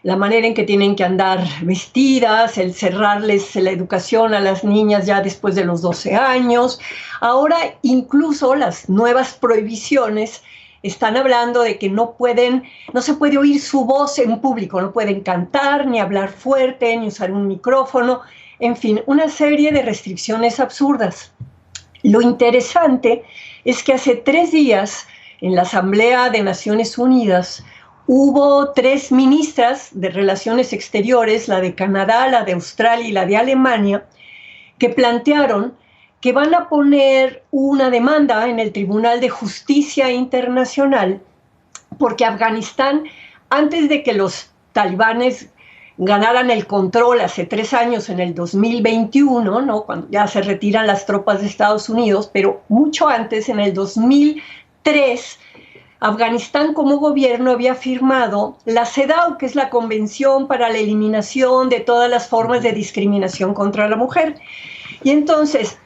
la manera en que tienen que andar vestidas, el cerrarles la educación a las niñas ya después de los 12 años. Ahora incluso las nuevas prohibiciones están hablando de que no se puede oír su voz en público, no pueden cantar, ni hablar fuerte, ni usar un micrófono, en fin, una serie de restricciones absurdas. Lo interesante es que hace 3 días en la Asamblea de Naciones Unidas hubo 3 ministras de Relaciones Exteriores, la de Canadá, la de Australia y la de Alemania, que plantearon que van a poner una demanda en el Tribunal de Justicia Internacional porque Afganistán, antes de que los talibanes ganaran el control hace 3 años, en el 2021, ¿no?, cuando ya se retiran las tropas de Estados Unidos, pero mucho antes, en el 2003, Afganistán como gobierno había firmado la CEDAW, que es la Convención para la Eliminación de todas las formas de discriminación contra la mujer. Y entonces,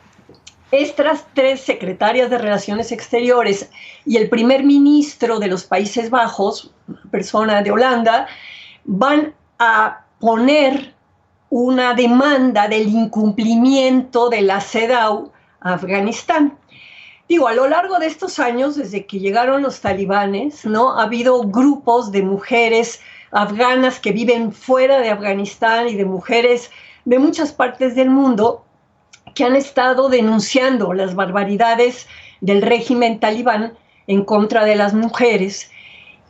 estas 3 secretarias de Relaciones Exteriores y el primer ministro de los Países Bajos, una persona de Holanda, van a poner una demanda del incumplimiento de la CEDAW a Afganistán. Digo, a lo largo de estos años, desde que llegaron los talibanes, ¿no?, ha habido grupos de mujeres afganas que viven fuera de Afganistán y de mujeres de muchas partes del mundo que han estado denunciando las barbaridades del régimen talibán en contra de las mujeres.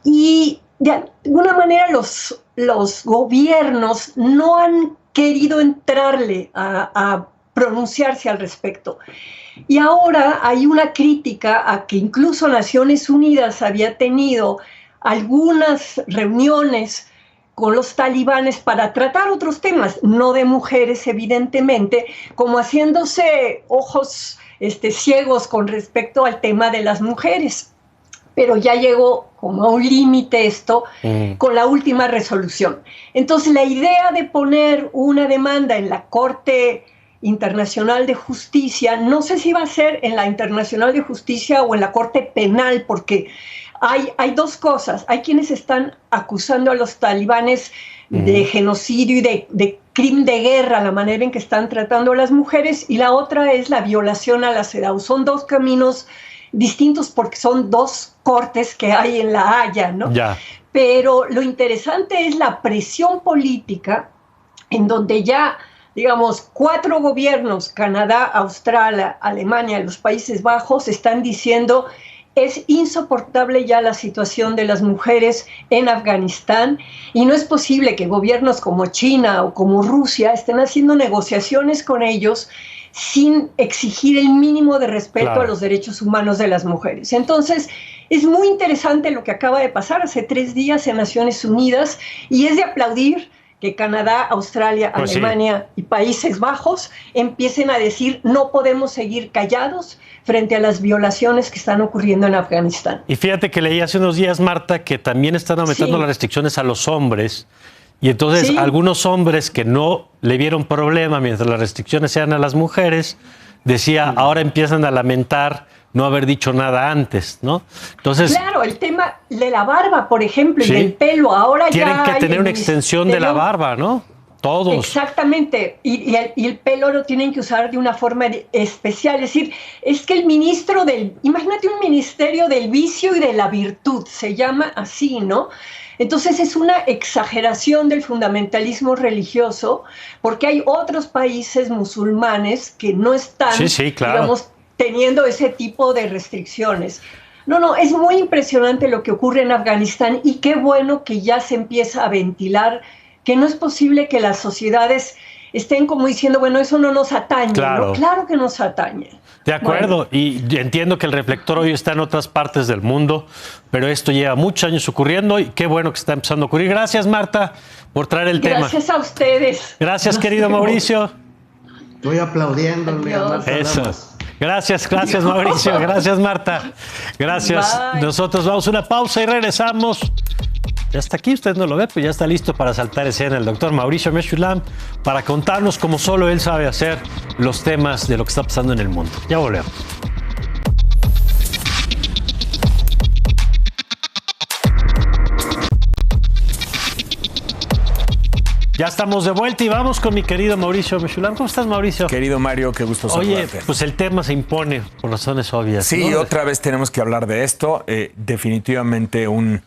Y de alguna manera los gobiernos no han querido entrarle a pronunciarse al respecto. Y ahora hay una crítica a que incluso Naciones Unidas había tenido algunas reuniones con los talibanes para tratar otros temas, no de mujeres evidentemente, como haciéndose ojos ciegos con respecto al tema de las mujeres. Pero ya llegó como a un límite esto con la última resolución. Entonces la idea de poner una demanda en la Corte Internacional de Justicia, no sé si va a ser en la Internacional de Justicia o en la Corte Penal, porque hay 2 cosas. Hay quienes están acusando a los talibanes de genocidio y de crimen de guerra, la manera en que están tratando a las mujeres, y la otra es la violación a la CEDAW. Son 2 caminos distintos porque son 2 cortes que hay en La Haya, ¿no? Ya. Pero lo interesante es la presión política en donde ya, digamos, 4 gobiernos, Canadá, Australia, Alemania y los Países Bajos, están diciendo es insoportable ya la situación de las mujeres en Afganistán y no es posible que gobiernos como China o como Rusia estén haciendo negociaciones con ellos sin exigir el mínimo de respeto a los derechos humanos de las mujeres. Entonces, es muy interesante lo que acaba de pasar hace 3 días en Naciones Unidas y es de aplaudir que Canadá, Australia, Alemania y Países Bajos empiecen a decir no podemos seguir callados frente a las violaciones que están ocurriendo en Afganistán. Y fíjate que leí hace unos días, Marta, que también están aumentando las restricciones a los hombres. Y entonces algunos hombres que no le vieron problema mientras las restricciones sean a las mujeres, decía, ahora empiezan a lamentar no haber dicho nada antes, ¿no? Entonces, claro, el tema de la barba, por ejemplo, y del pelo, ahora tienen ya que tener una extensión de la barba, ¿no? Todos. Exactamente, y el pelo lo tienen que usar de una forma especial, es decir, es que el ministro imagínate un ministerio del vicio y de la virtud, se llama así, ¿no? Entonces es una exageración del fundamentalismo religioso, porque hay otros países musulmanes que no están, digamos, teniendo ese tipo de restricciones. No, es muy impresionante lo que ocurre en Afganistán y qué bueno que ya se empieza a ventilar, que no es posible que las sociedades estén como diciendo, bueno, eso no nos atañe. Claro, ¿no? Claro que nos atañe. De acuerdo, bueno. Y entiendo que el reflector hoy está en otras partes del mundo, pero esto lleva muchos años ocurriendo y qué bueno que está empezando a ocurrir. Gracias, Marta, por traer el tema. Gracias a ustedes. Gracias, querido Mauricio. Estoy aplaudiéndole a Marta. Eso. Gracias, Mauricio. Gracias, Marta. Gracias. Bye. Nosotros vamos a una pausa y regresamos. Ya está aquí, usted no lo ve, pues ya está listo para saltar escena el doctor Mauricio Meshulam para contarnos como solo él sabe hacer los temas de lo que está pasando en el mundo. Ya volvemos. Ya estamos de vuelta y vamos con mi querido Mauricio Meshulam. ¿Cómo estás, Mauricio? Querido Mario, qué gusto saludarte. Oye, pues el tema se impone por razones obvias. Sí, ¿no? Otra vez tenemos que hablar de esto. Definitivamente un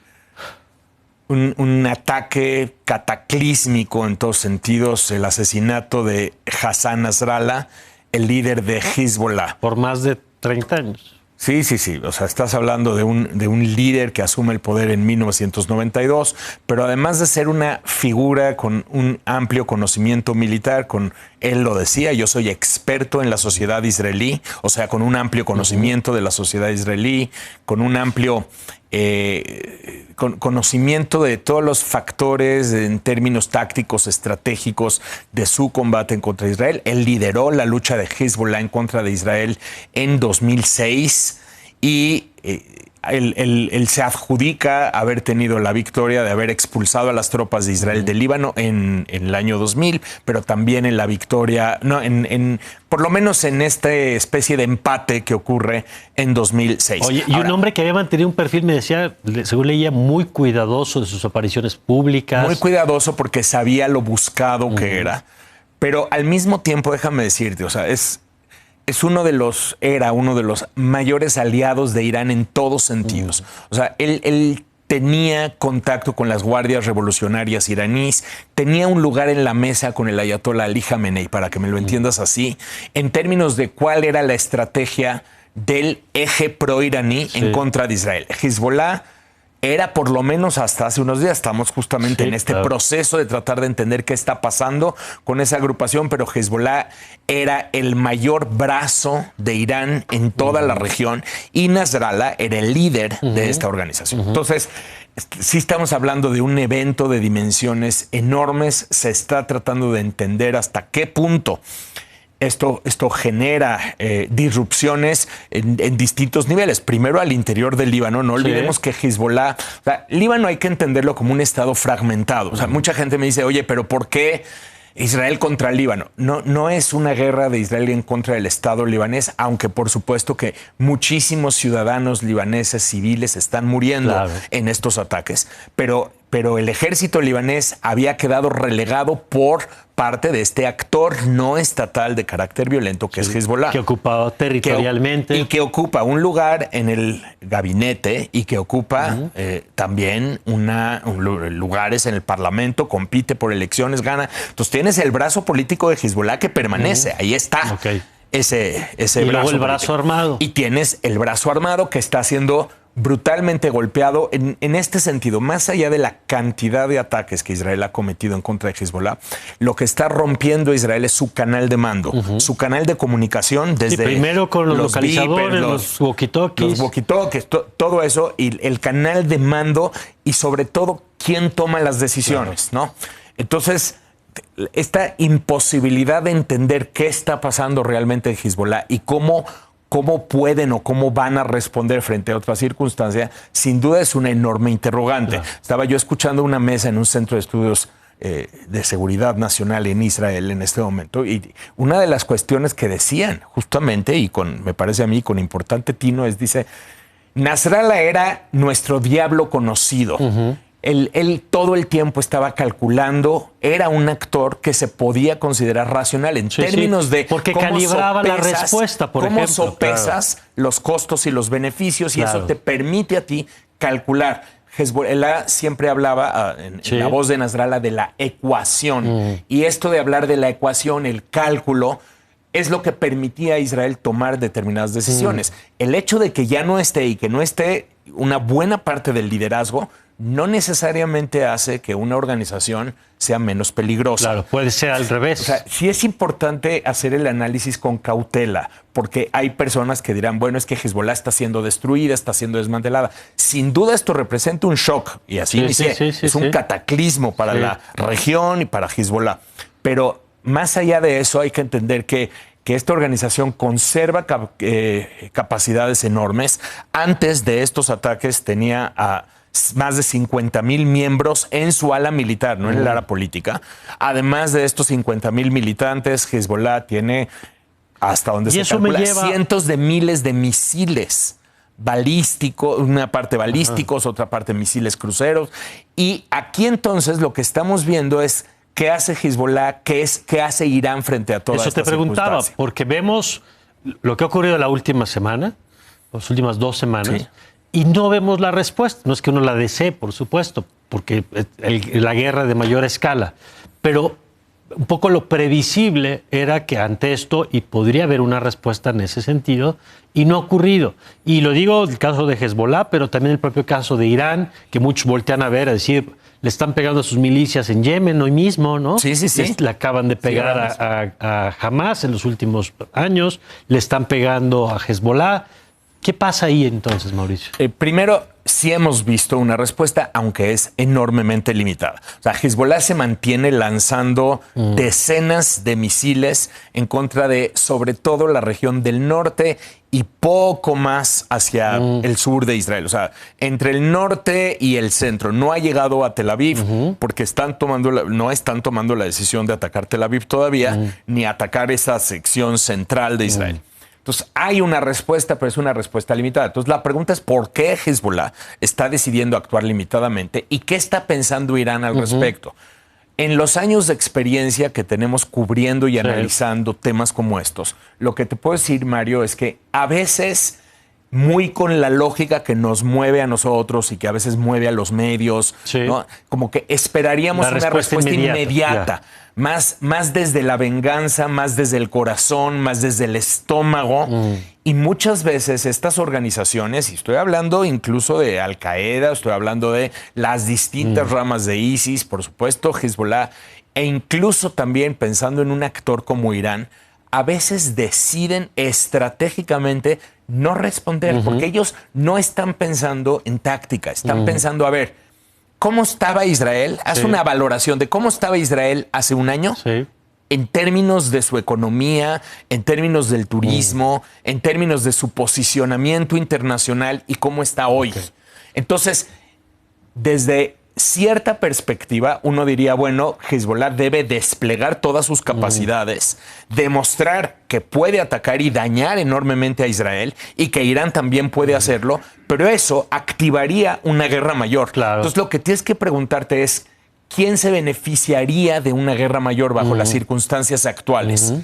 ataque cataclísmico en todos sentidos, el asesinato de Hassan Nasrallah, el líder de Hezbollah. Por más de 30 años. Sí. O sea, estás hablando de un líder que asume el poder en 1992, pero además de ser una figura con un amplio conocimiento militar, él lo decía, yo soy experto en la sociedad israelí, o sea, con un amplio conocimiento de la sociedad israelí, con un amplio conocimiento de todos los factores en términos tácticos, estratégicos de su combate en contra de Israel. Él lideró la lucha de Hezbollah en contra de Israel en 2006 y él se adjudica haber tenido la victoria de haber expulsado a las tropas de Israel del Líbano en el año 2000, pero también en la victoria, por lo menos en esta especie de empate que ocurre en 2006. Oye, y un hombre que había mantenido un perfil, me decía, según leía, muy cuidadoso de sus apariciones públicas. Muy cuidadoso porque sabía lo buscado que era. Pero al mismo tiempo, déjame decirte, o sea, era uno de los mayores aliados de Irán en todos sentidos. O sea, él tenía contacto con las guardias revolucionarias iraníes, tenía un lugar en la mesa con el ayatollah Ali Khamenei, para que me lo entiendas así, en términos de cuál era la estrategia del eje pro-iraní en contra de Israel. Hezbollah era, por lo menos hasta hace unos días, estamos justamente en este proceso de tratar de entender qué está pasando con esa agrupación, pero Hezbollah era el mayor brazo de Irán en toda la región y Nasrallah era el líder de esta organización. Entonces, sí estamos hablando de un evento de dimensiones enormes, se está tratando de entender hasta qué punto esto genera disrupciones en distintos niveles. Primero, al interior del Líbano. No olvidemos que Hezbollah... O sea, Líbano hay que entenderlo como un estado fragmentado. O sea, mucha gente me dice, oye, ¿pero por qué Israel contra el Líbano? No es una guerra de Israel en contra del Estado libanés, aunque por supuesto que muchísimos ciudadanos libaneses civiles están muriendo en estos ataques. Pero el ejército libanés había quedado relegado por parte de este actor no estatal de carácter violento que es Hezbollah. Que ocupaba territorialmente. Y que ocupa un lugar en el gabinete y que ocupa también lugares en el Parlamento, compite por elecciones, gana. Entonces tienes el brazo político de Hezbollah que permanece, ahí está. Ese y brazo luego el brazo político. Armado. Y tienes el brazo armado que está siendo brutalmente golpeado en este sentido, más allá de la cantidad de ataques que Israel ha cometido en contra de Hezbollah, lo que está rompiendo Israel es su canal de mando, su canal de comunicación desde primero con los localizadores, los walkie-talkies, todo eso, y el canal de mando y sobre todo quién toma las decisiones, ¿no? Entonces, esta imposibilidad de entender qué está pasando realmente en Hezbollah y cómo pueden o cómo van a responder frente a otra circunstancia, sin duda es una enorme interrogante. Estaba yo escuchando una mesa en un centro de estudios de seguridad nacional en Israel en este momento, y una de las cuestiones que decían justamente, y me parece a mí con importante tino, dice, Nasrallah era nuestro diablo conocido. Él todo el tiempo estaba calculando, era un actor que se podía considerar racional en términos de porque calibraba la respuesta, por ejemplo. Cómo sopesas los costos y los beneficios y eso te permite a ti calcular. Hezbollah siempre hablaba en la voz de Nasrallah de la ecuación. Y esto de hablar de la ecuación, el cálculo, es lo que permitía a Israel tomar determinadas decisiones. El hecho de que ya no esté y que no esté una buena parte del liderazgo no necesariamente hace que una organización sea menos peligrosa. Claro, puede ser al revés. O sea, sí es importante hacer el análisis con cautela, porque hay personas que dirán, bueno, es que Hezbollah está siendo destruida, está siendo desmantelada. Sin duda esto representa un shock, y así es un cataclismo para la región y para Hezbollah. Pero más allá de eso hay que entender que esta organización conserva capacidades enormes. Antes de estos ataques tenía a más de 50,000 miembros en su ala militar, no en el ala política. Además de estos 50,000 militantes, Hezbollah tiene, hasta donde se calcula, cientos de miles de misiles balísticos, una parte balísticos, otra parte misiles cruceros. Y aquí entonces lo que estamos viendo es qué hace Hezbollah, qué hace Irán frente a toda esta circunstancia. Eso te preguntaba, porque vemos lo que ha ocurrido la última semana, las últimas 2 semanas, y no vemos la respuesta. No es que uno la desee, por supuesto, porque la guerra de mayor escala. Pero un poco lo previsible era que ante esto, y podría haber una respuesta en ese sentido, y no ha ocurrido. Y lo digo el caso de Hezbollah, pero también el propio caso de Irán, que muchos voltean a ver, a decir, le están pegando a sus milicias en Yemen hoy mismo, ¿no? Sí. Le acaban de pegar a Hamas en los últimos años, le están pegando a Hezbollah. ¿Qué pasa ahí entonces, Mauricio? Primero, sí hemos visto una respuesta, aunque es enormemente limitada. O sea, Hezbollah se mantiene lanzando decenas de misiles en contra de, sobre todo, la región del norte y poco más hacia el sur de Israel. O sea, entre el norte y el centro. No ha llegado a Tel Aviv porque no están tomando la decisión de atacar Tel Aviv todavía, ni atacar esa sección central de Israel. Entonces, hay una respuesta, pero es una respuesta limitada. Entonces, la pregunta es ¿por qué Hezbollah está decidiendo actuar limitadamente y qué está pensando Irán al respecto? En los años de experiencia que tenemos cubriendo y analizando temas como estos, lo que te puedo decir, Mario, es que a veces, muy con la lógica que nos mueve a nosotros y que a veces mueve a los medios, ¿no? Como que esperaríamos una respuesta inmediata. Más desde la venganza, más desde el corazón, más desde el estómago. Y muchas veces estas organizaciones, y estoy hablando incluso de Al-Qaeda, estoy hablando de las distintas ramas de ISIS, por supuesto, Hezbollah, e incluso también pensando en un actor como Irán, a veces deciden estratégicamente no responder, porque ellos no están pensando en táctica, están pensando, a ver, ¿cómo estaba Israel? Haz una valoración de cómo estaba Israel hace un año en términos de su economía, en términos del turismo, en términos de su posicionamiento internacional y cómo está hoy. Entonces, desde cierta perspectiva, uno diría, bueno, Hezbollah debe desplegar todas sus capacidades, demostrar que puede atacar y dañar enormemente a Israel y que Irán también puede hacerlo, pero eso activaría una guerra mayor. Entonces, lo que tienes que preguntarte es, ¿quién se beneficiaría de una guerra mayor bajo las circunstancias actuales?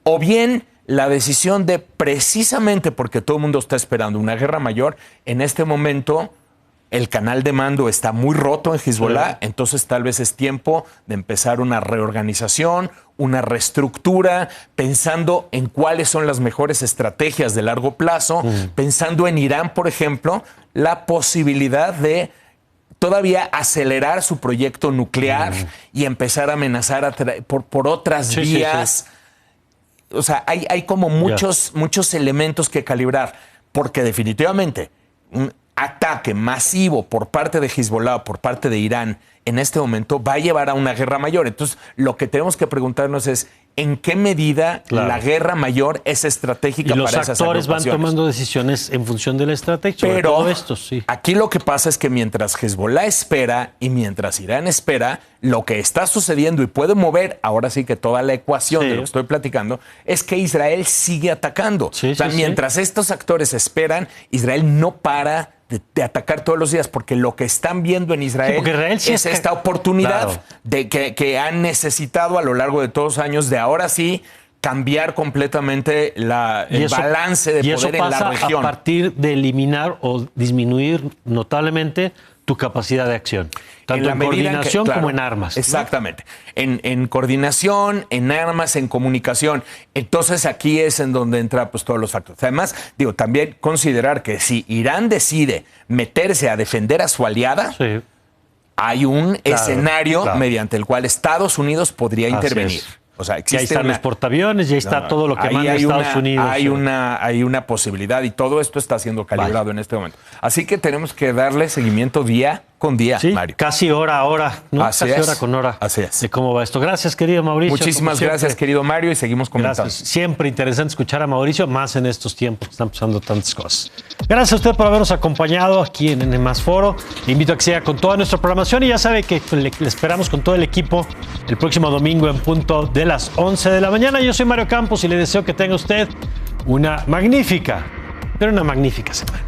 O bien la decisión de, precisamente porque todo el mundo está esperando una guerra mayor, en este momento el canal de mando está muy roto en Hezbollah, entonces tal vez es tiempo de empezar una reorganización, una reestructura, pensando en cuáles son las mejores estrategias de largo plazo, pensando en Irán, por ejemplo, la posibilidad de todavía acelerar su proyecto nuclear y empezar a amenazar por otras vías. O sea, hay como muchos elementos que calibrar, porque definitivamente un ataque masivo por parte de Hezbollah o por parte de Irán en este momento va a llevar a una guerra mayor. Entonces, lo que tenemos que preguntarnos es ¿en qué medida la guerra mayor es estratégica para esas agrupaciones? Los actores van tomando decisiones en función de la estrategia. Pero todo esto, aquí lo que pasa es que mientras Hezbollah espera y mientras Irán espera, lo que está sucediendo y puede mover, ahora sí que toda la ecuación de lo que estoy platicando, es que Israel sigue atacando. Mientras estos actores esperan, Israel no para de atacar todos los días, porque lo que están viendo en Israel es esta oportunidad de que han necesitado a lo largo de todos los años de ahora sí cambiar completamente el balance de poder en la región. A partir de eliminar o disminuir notablemente tu capacidad de acción, tanto en coordinación como en armas, ¿no? Exactamente. En coordinación, en armas, en comunicación. Entonces aquí es en donde entra pues todos los factores. Además, digo, también considerar que si Irán decide meterse a defender a su aliada, Sí. hay un escenario mediante el cual Estados Unidos podría intervenir. O sea, Ya existe están los portaaviones, ya está todo lo que manda Estados Unidos. Hay una posibilidad y todo esto está siendo calibrado en este momento. Así que tenemos que darle seguimiento día con día, Sí, Mario. casi hora a hora, ¿no? Así Casi es. hora con hora. Así es. De cómo va esto. Gracias, querido Mauricio. Muchísimas gracias, querido Mario, y seguimos comentando. Gracias. Siempre interesante escuchar a Mauricio, más en estos tiempos que están pasando tantas cosas. Gracias a usted por habernos acompañado aquí en N+ Foro. Le invito a que siga con toda nuestra programación y ya sabe que le esperamos con todo el equipo el próximo domingo en punto de las 11 de la mañana. Yo soy Mario Campos y le deseo que tenga usted una magnífica semana.